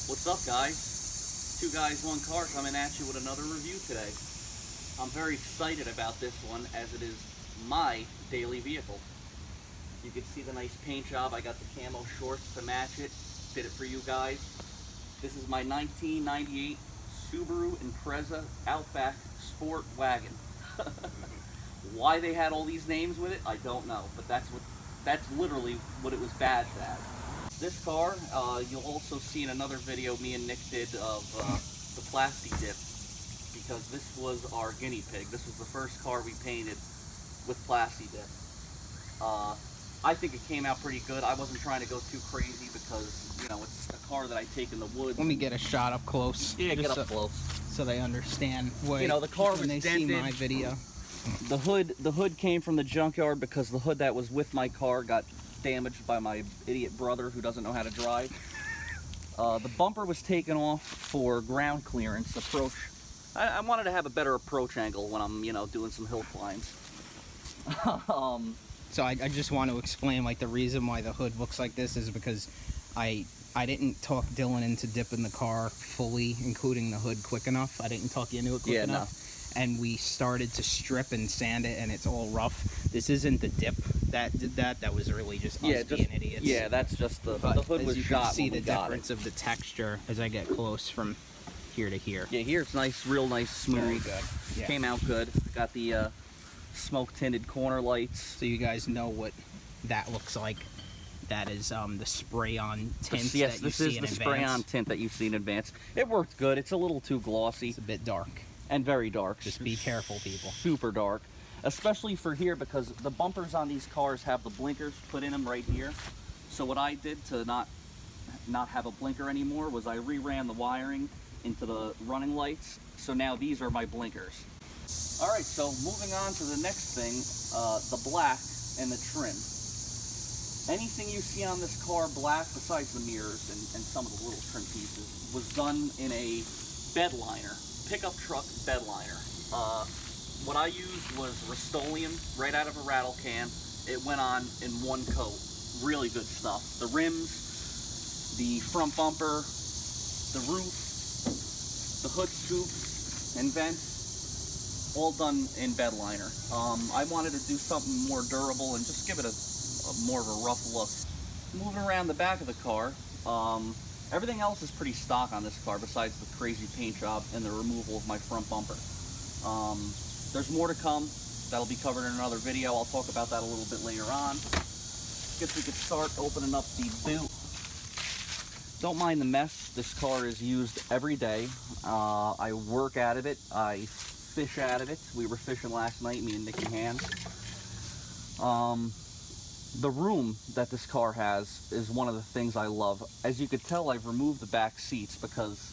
What's up, guys? Two guys, one car coming at you with another review today. I'm very excited about this one as it is my daily vehicle. You can see the nice paint job. I got the camo shorts to match it. Did it for you guys. This is my 1998 Subaru Impreza Outback Sport Wagon. Why they had all these names with it, I don't know, but that's literally what it was badged as. This car, you'll also see in another video me and Nick did of the plastic dip, because this was our guinea pig. This was the first car we painted with plastic dip. I think it came out pretty good. I wasn't trying to go too crazy because, you know, it's a car that I take in the woods. Let me get a shot up close. Yeah, get up close. So they understand what, you know, the car was when they dented. see my video. The hood came from the junkyard because the hood that was with my car got damaged by my idiot brother who doesn't know how to drive. The bumper was taken off for ground clearance approach. I wanted to have a better approach angle when I'm, you know, doing some hill climbs. So I just want to explain, like, the reason why the hood looks like this is because I didn't talk Dylan into dipping the car fully, including the hood, quick enough. I didn't talk you into it quick enough. No. And we started to strip and sand it, and it's all rough. This isn't the dip that did that. That was really just us being idiots. Yeah, that's just the hood was shot. You can see the difference of the texture as I get close from here to here. Yeah, here it's nice, real nice, smooth. Very good. Yeah. Came out good. Got the smoke tinted corner lights. So you guys know what that looks like. That is the spray-on tint. Yes, this is the spray-on tint that you see in advance. It worked good. It's a little too glossy. It's a bit dark. And very dark. Just be careful, people. Super dark. Especially for here, because the bumpers on these cars have the blinkers put in them right here. So what I did to not have a blinker anymore was I reran the wiring into the running lights. So now these are my blinkers. Alright, so moving on to the next thing, the black and the trim. Anything you see on this car black, besides the mirrors and some of the little trim pieces, was done in a bed liner. Pickup truck bed liner. What I used was Rust-Oleum right out of a rattle can. It went on in one coat. Really good stuff. The rims, the front bumper, the roof, the hood scoops and vents, all done in bed liner. I wanted to do something more durable and just give it a more of a rough look. Moving around the back of the car, everything else is pretty stock on this car besides the crazy paint job and the removal of my front bumper. There's more to come. That'll be covered in another video. I'll talk about that a little bit later on. Guess we could start opening up the boot. Don't mind the mess. This car is used every day. I work out of it. I fish out of it. We were fishing last night, me and Nick and Hans. The room that this car has is one of the things I love. As you could tell, I've removed the back seats because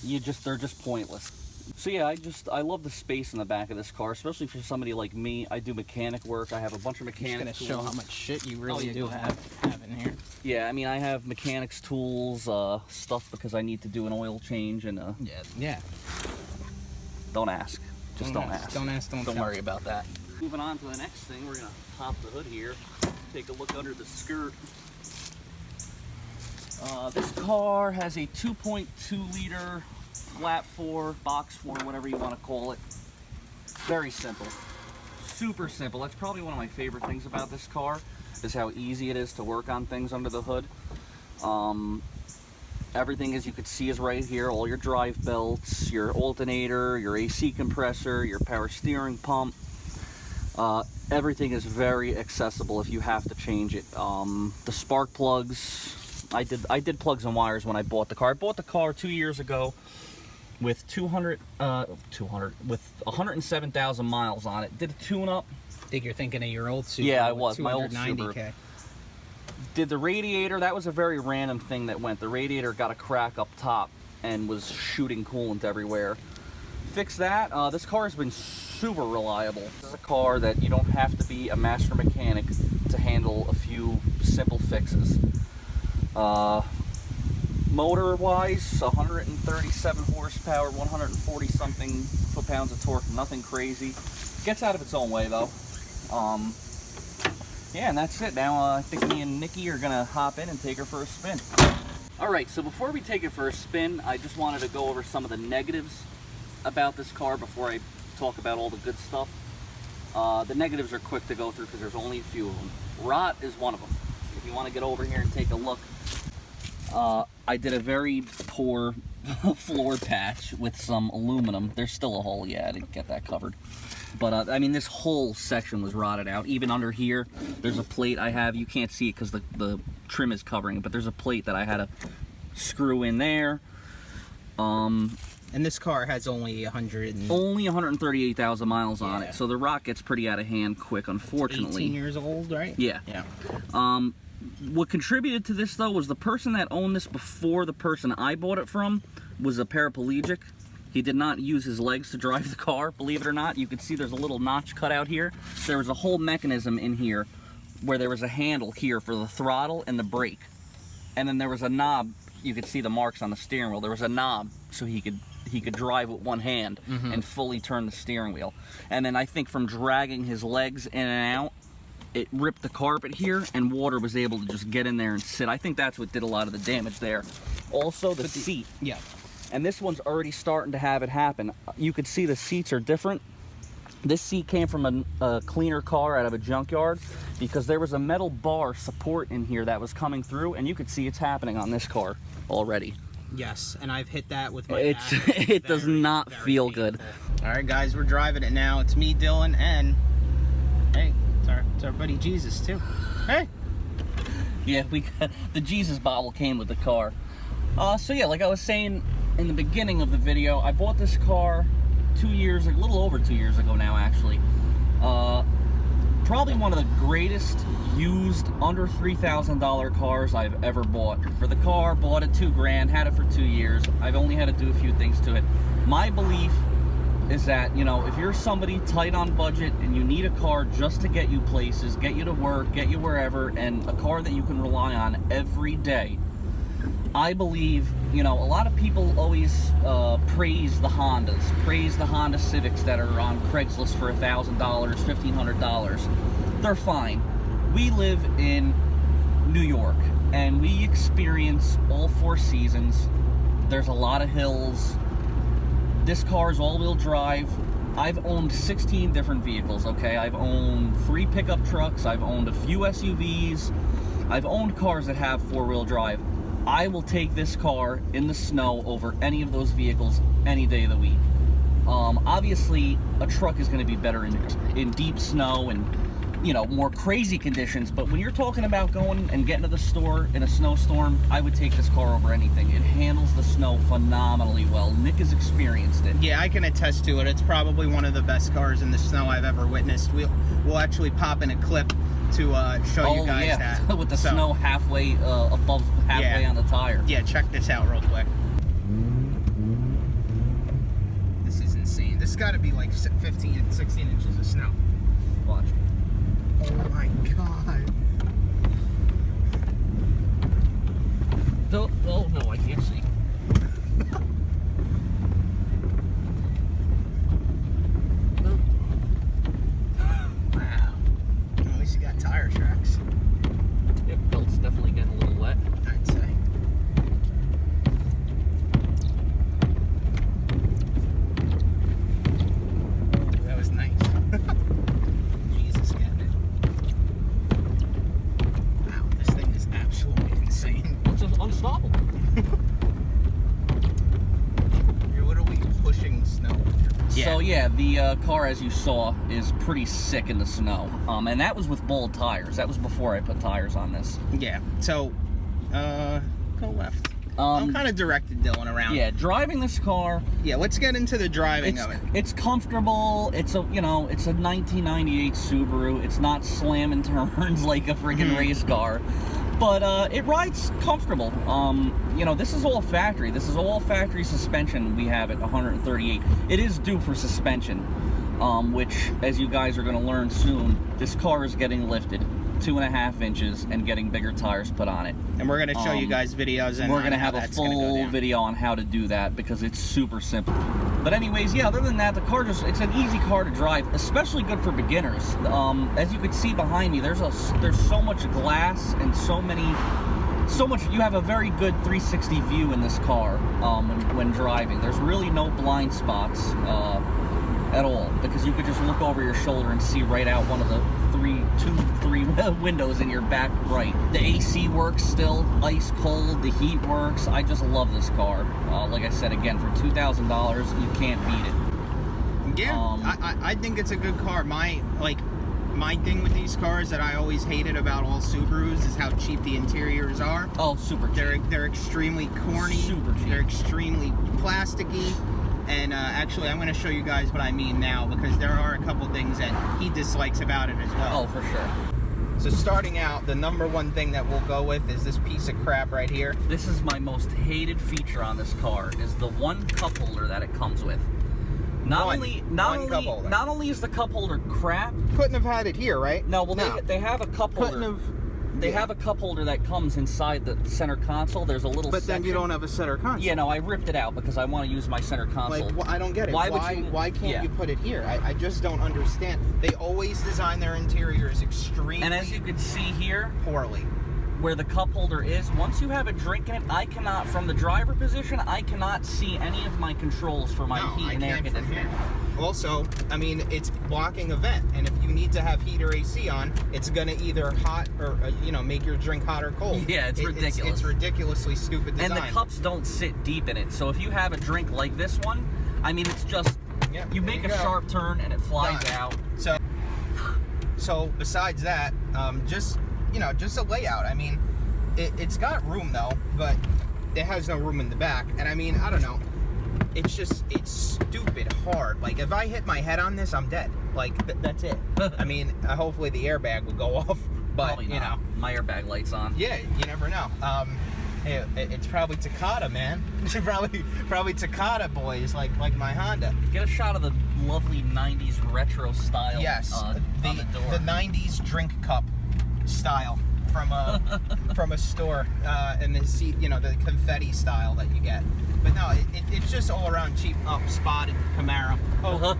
they're just pointless. So yeah, I love the space in the back of this car, especially for somebody like me. I do mechanic work. I have a bunch of mechanic tools. Just gonna show how much shit you really do have in here. Yeah, I mean, I have mechanics tools, stuff because I need to do an oil change and yeah. Don't ask. Just don't ask. Don't ask. Don't worry about that. Moving on to the next thing, we're gonna pop the hood here, take a look under the skirt. This car has a 2.2 liter flat 4, box 4, whatever you want to call it. Very simple, super simple. That's probably one of my favorite things about this car, is how easy it is to work on things under the hood. Everything, as you can see, is right here. All your drive belts, your alternator, your AC compressor, your power steering pump. Everything is very accessible if you have to change it. The spark plugs, I did plugs and wires when I bought the car. I bought the car 2 years ago with 107,000 miles on it. Did a tune-up. I think you're thinking of your old Subaru. Yeah, I was. My old 290K. Subaru. Did the radiator. That was a very random thing that went. The radiator got a crack up top and was shooting coolant everywhere. Fix that. This car has been super reliable. This is a car that you don't have to be a master mechanic to handle a few simple fixes. Motor wise, 137 horsepower, 140 something foot-pounds of torque, nothing crazy. Gets out of its own way though. Yeah, and that's it. Now I think me and Nikki are gonna hop in and take her for a spin. All right, so before we take it for a spin, I just wanted to go over some of the negatives about this car before I talk about all the good stuff. The negatives are quick to go through because there's only a few of them. Rot is one of them. If you want to get over here and take a look, I did a very poor floor patch with some aluminum. There's still a hole, yeah, I didn't get that covered. But, I mean, this whole section was rotted out. Even under here, there's a plate I have. You can't see it because the trim is covering it, but there's a plate that I had to screw in there. And this car has only 138,000 miles on it, so the rot gets pretty out of hand quick, unfortunately. 18 years old, right? Yeah. What contributed to this, though, was the person that owned this before the person I bought it from was a paraplegic. He did not use his legs to drive the car, believe it or not. You can see there's a little notch cut out here. There was a whole mechanism in here where there was a handle here for the throttle and the brake. And then there was a knob. You could see the marks on the steering wheel. There was a knob so he could drive with one hand and fully turn the steering wheel. And then I think from dragging his legs in and out, it ripped the carpet here, and water was able to just get in there and sit. I think that's what did a lot of the damage there. Also, the seat. Yeah. And this one's already starting to have it happen. You could see the seats are different. This seat came from a cleaner car out of a junkyard because there was a metal bar support in here that was coming through, and you could see it's happening on this car already. Yes, and I've hit that with my It does not feel good. All right, guys, we're driving it now. It's me, Dylan, and hey, it's our buddy Jesus too. Hey. Yeah, the Jesus bottle came with the car. So yeah, like I was saying in the beginning of the video, I bought this car a little over 2 years ago now, actually. Probably one of the greatest used under $3,000 cars I've ever bought. For the car, bought it $2,000, had it for 2 years. I've only had to do a few things to it. My belief is that, you know, if you're somebody tight on budget and you need a car just to get you places, get you to work, get you wherever, and a car that you can rely on every day, I believe, you know, a lot of people always praise the Hondas, praise the Honda Civics that are on Craigslist for $1,000, $1,500. They're fine. We live in New York, and we experience all 4 seasons. There's a lot of hills. This car is all-wheel drive. I've owned 16 different vehicles, okay? I've owned 3 pickup trucks. I've owned a few SUVs. I've owned cars that have 4-wheel drive. I will take this car in the snow over any of those vehicles any day of the week. Obviously, a truck is going to be better in deep snow and, you know, more crazy conditions, but when you're talking about going and getting to the store in a snowstorm, I would take this car over anything. It handles the snow phenomenally well. Nick has experienced it. Yeah, I can attest to it. It's probably one of the best cars in the snow I've ever witnessed. We'll actually pop in a clip to show you guys that. With the snow halfway above halfway on the tire. Yeah, check this out real quick. This is insane. This got to be like 15, 16 inches of snow. Watch. Oh my god. Oh no, I can't see. Wow. At least you got tire tracks. Yeah, belt's definitely getting a little wet, I'd say. Oh, that was nice. Jesus, getting it. Wow, this thing is absolutely insane. It's unstoppable. You're literally pushing snow with your... So yeah, the car, as you saw, is pretty sick in the snow. And that was with bold tires. That was before I put tires on this. Yeah, so, go left. I'm kind of directed Dylan around. Yeah, driving this car. Yeah, let's get into the driving of it. It's comfortable. It's a, you know, it's a 1998 Subaru. It's not slamming turns like a friggin' race car. But it rides comfortable. You know, this is all factory. This is all factory suspension we have at 138. It is due for suspension, which, as you guys are going to learn soon, this car is getting lifted 2.5 inches and getting bigger tires put on it. And we're going to show you guys videos. And we're going to have a full video on how to do that because it's super simple. But anyways, yeah, other than that, the car just, it's an easy car to drive, especially good for beginners. As you can see behind me, there's so much glass and so many so much. You have a very good 360 view in this car when driving. There's really no blind spots at all, because you could just look over your shoulder and see right out one of the two, three windows in your back right. The AC works still, ice cold. The heat works. I just love this car. Like I said, again, for $2,000, you can't beat it. Yeah, I think it's a good car. My thing with these cars that I always hated about all Subarus is how cheap the interiors are. Oh, super cheap. They're extremely corny. Super cheap. They're extremely plasticky. And actually, I'm going to show you guys what I mean now, because there are a couple things that he dislikes about it as well. Oh, for sure. So starting out, the number one thing that we'll go with is this piece of crap right here. This is my most hated feature on this car, is the one cup holder that it comes with. Not only is the cup holder crap. Couldn't have had it here, right? No, well, no. They have a cup holder. They have a cup holder that comes inside the center console. There's a little But section. then you don't have a center console. Yeah, no, I ripped it out because I want to use my center console. Like, well, I don't get it. Why can't you put it here? I just don't understand. They always design their interiors extremely And as you can see here, poorly. Where the cup holder is, once you have a drink in it, I cannot, from the driver position, I cannot see any of my controls for my heat and air conditioning. Also, I mean, it's blocking a vent, and if you need to have heat or AC on, it's gonna either hot or make your drink hot or cold. Yeah, it's ridiculous. It's ridiculously stupid design. And the cups don't sit deep in it, so if you have a drink like this one, I mean, it's just you make a sharp turn and it flies out. So besides that, just a layout. I mean, it's got room though, but it has no room in the back. And I mean, I don't know. It's stupid hard. Like, if I hit my head on this, I'm dead. Like, that's it. I mean, hopefully the airbag will go off, but you know, my airbag light's on. Yeah, you never know. It's probably Takata, man. It's probably Takata boys, like my Honda. Get a shot of the lovely '90s retro style. Yes, on the door. The '90s drink cup style from a store, and the the confetti style that you get. But no, it's just all around cheap spotted Camaro. Oh,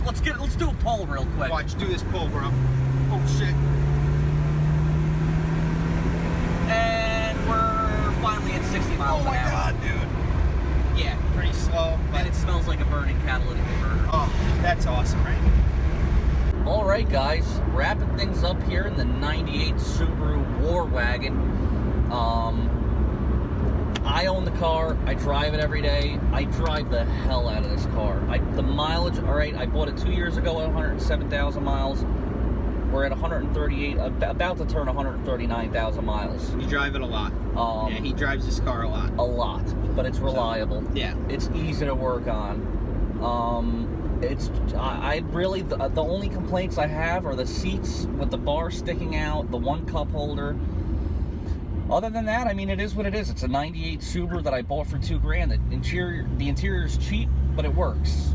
let's do a poll real quick. Watch, do this poll, bro. Oh shit. And we're finally at 60 miles an hour. Oh my god, dude. Yeah, pretty slow, but and it smells like a burning catalytic converter. Oh, that's awesome, right? Alright guys, wrapping things up here in the 98 Subaru War Wagon. I own the car, I drive it every day. I drive the hell out of this car. The mileage, alright, I bought it 2 years ago at 107,000 miles. We're at 138, about to turn 139,000 miles. You drive it a lot. Yeah, he drives this car a lot. A lot, but it's reliable. So, yeah. It's easy to work on. I really, the only complaints I have are the seats with the bar sticking out, the one cup holder. Other than that, I mean, it is what it is. It's a 98 Subaru that I bought for $2,000. The interior is cheap, but it works.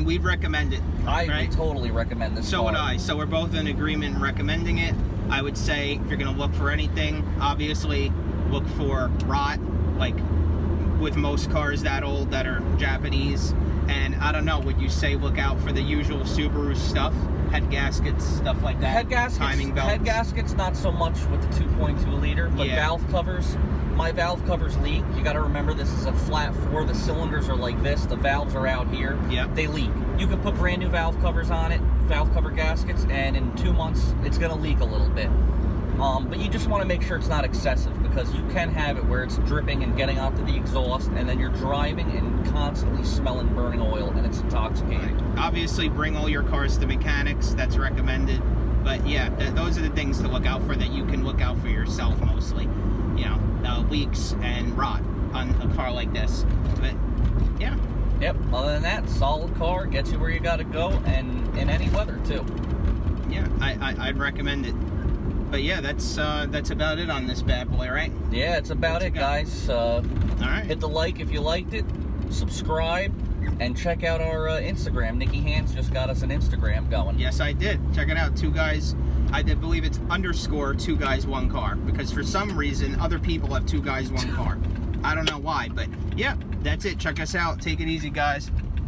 We'd recommend it. I would totally recommend this. So would I. So we're both in agreement recommending it. I would say if you're gonna look for anything, obviously look for rot, like with most cars that old that are Japanese. And I don't know, would you say look out for the usual Subaru stuff? Head gaskets, stuff like that? Head gaskets, timing belts? Head gaskets, not so much with the 2.2 liter, but valve covers. My valve covers leak. You got to remember, this is a flat 4. The cylinders are like this. The valves are out here. Yep. They leak. You can put brand new valve covers on it, valve cover gaskets, and in 2 months, it's going to leak a little bit. But you just want to make sure it's not excessive, because you can have it where it's dripping and getting onto the exhaust, and then you're driving and constantly smelling burning oil, and it's intoxicating. Obviously, bring all your cars to mechanics. That's recommended. But yeah, those are the things to look out for that you can look out for yourself mostly. Leaks and rot on a car like this. But yeah. Yep. Other than that, solid car, gets you where you got to go, and in any weather too. Yeah, I'd recommend it. But yeah, that's about it on this bad boy, right? Yeah, it's about it, guys. All right. Hit the like if you liked it, subscribe, and check out our Instagram. Nikki Hans just got us an Instagram going. Yes, I did. Check it out. 2 guys. I did believe it's _ 2 guys 1 car, because for some reason other people have 2 guys 1 car. I don't know why, but yeah, that's it. Check us out. Take it easy, guys.